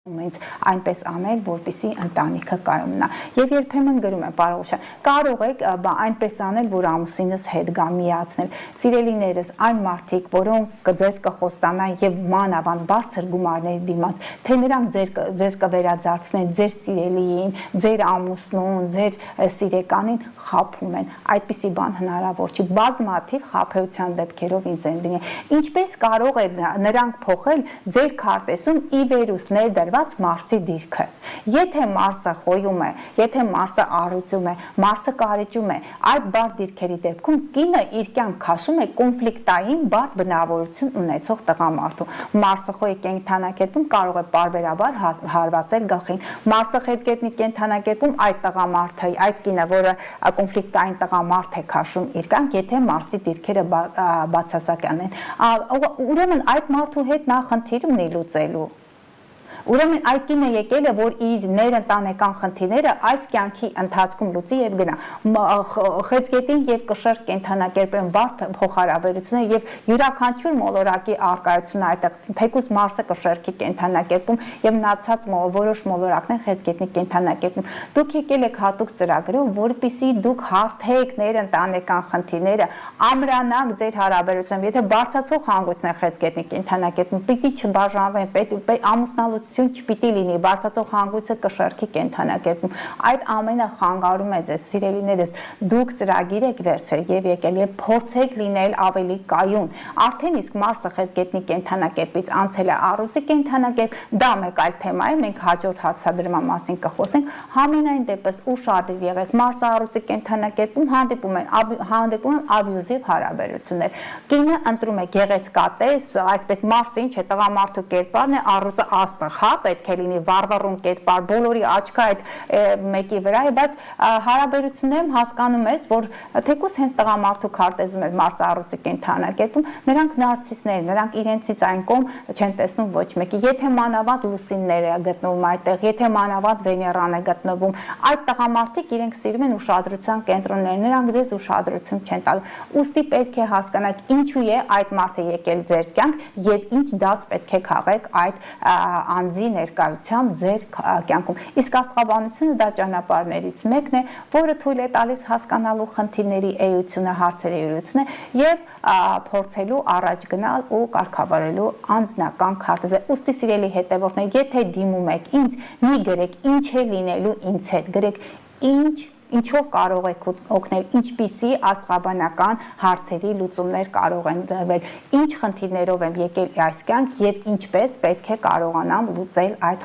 Ինձ այնպես անել, որպեսզի ընտանիքը կայուն մնա։ Եվ երբեմն գրում եմ, Պարողջան, կարող եք այնպես անել, որ ամուսինս հետ գա միացնել։ Սիրելիներս, այն մարդիկ, որոնք ձեզ կխոստանան եւ մանավանդ բարձր գումարների դիմաց, թե նրանք ձեզ կվերադարձնեն ձեր սիրելիին, ձեր ամուսնուն, ձեր սիրեկանին, խաբում են։ Այդպիսի բան հնարավոր չի։ Բազմաթիվ խաբեության դեպքերով ինձ են դիմել։ Ինչպես կարող է նրանք փոխել ձեր քարտեզում ի վերուստ ներդրված Մարսի դիրքը։ Եթե Մարսը խոյում է, եթե Մարսը առյուծում է, Մարսը կարիճում է, այդ բարդ դիրքերի դեպքում կինը իր կյանք քաշում է կոնֆլիկտային բարդ բնավորություն ունեցող տղամարդու։ Մարսը խոյի կենդանակերպում կարող է պարբերաբար հարվածել գլխին։ Մարսը խեցգետնի կենդանակերպում այդ տղամարդը, այդ կինը, որը կոնֆլիկտային տղամարդ է քաշում իր կյանք, եթե Մարսի դիրքերը բացասական են։ Ուրեմն այդ մարդու հետ նա խնդիր ունի լուծելու։ Ուրեմն այդ կինը եկել է, որ իր ներընտանեկան խնդիրները այս կյանքի ընթացքում լուծի եւ գնա։ Խեցգետին եւ կշեռ կենդանակերպեն բարդ փոխհարաբերություններ եւ յուրաքանչյուր մոլորակի արկայությունը այդտեղ թեկուզ Մարսը կշեռքի կենդանակերպում եւ մնացած որոշ մոլորակներ խեցգետնի կենդանակերպում։ Դուք եկել եք հատուկ ծրագրով, որպեսզի դուք հարթեք ներընտանեկան խնդիրները, ամրանաք ձեր հարաբերությունները։ Եթե բարձրացող հանգույցն է խեցգետնի կենդանակերպում, պիտի չբաժանվեն, ամուսնալուծություն չպիտի լինի, բարձրացող հանգույցը կշեռքի կենդանակերպում։ Այդ ամենը խանգարում է ձեզ, սիրելիներս, դուք ծրագիր եք վերցրել եւ եկել եւ փորձեք լինել ավելի կայուն։ Արդեն իսկ Մարսը խեցգետնի կենդանակերպից անցել է առյուծի կենդանակերպ, դա մեկ այլ թեմա է, մենք հաջորդ հացադրման մասին կխոսենք։ Համենայն դեպս ուշադիր եղեք, Մարսը առյուծի կենդանակերպում հանդիպում են աբյուզիվ հարաբերություններ։ Կինը ընտրում է գեղեցկատես, այսպես Մարսը ինչ է, տղամարդու կերպարն է, առյուծը աստղ, հա, պետք է լինի վառվռուն կերպար, բոլորի աչքը այդ մեկի վրա է, բայց հարաբերություններում հասկանում ես, որ թեկուզ հենց տղամարդու քարտեզում էլ Մարսը առյուծի կենդանակերպում, նրանք նարցիսներ, նրանք իրենցից այն կողմ չեն տեսնում ոչ մեկի։ Եթե մանավանդ լուսինները գտնվում այդտեղ, եթե մանավանդ Վեներան է գտնվում, այդ տղամարդիկ իրենք սիրում են ուշադրության կենտրոններ, նրանք ձեզ ուշադրություն չեն տալու։ Ուստի պետք է հասկանաք ինչու է այդ մարդը եկել ձեր կյանք եւ ինչ դաս պետք է քաղեք այդ անձի ներկայությամբ ձեր կյանքում։ Իսկ աստղաբանությունը դա ճանապարհներից մեկն է, որը թույլ է տալիս հասկանալու խնդիրների էությունը, հարցերի էությունը եւ փորձելու առաջ գնալ ու կարգավորելու անձնական քարտեզը։ Ուստի սիրելի հետևորդներ, եթե դիմում եք ինձ, մի գրեք ինչ է լինելու ինձ հետ, գրեք ինչով կարող եք օգնել, ինչպիսի աստղաբանական հարցերի լուծումներ կարող են դրվել, ինչ խնդիրներով եմ եկել այս կյանք եւ ինչպես պետք է կարողանամ լուծել այդ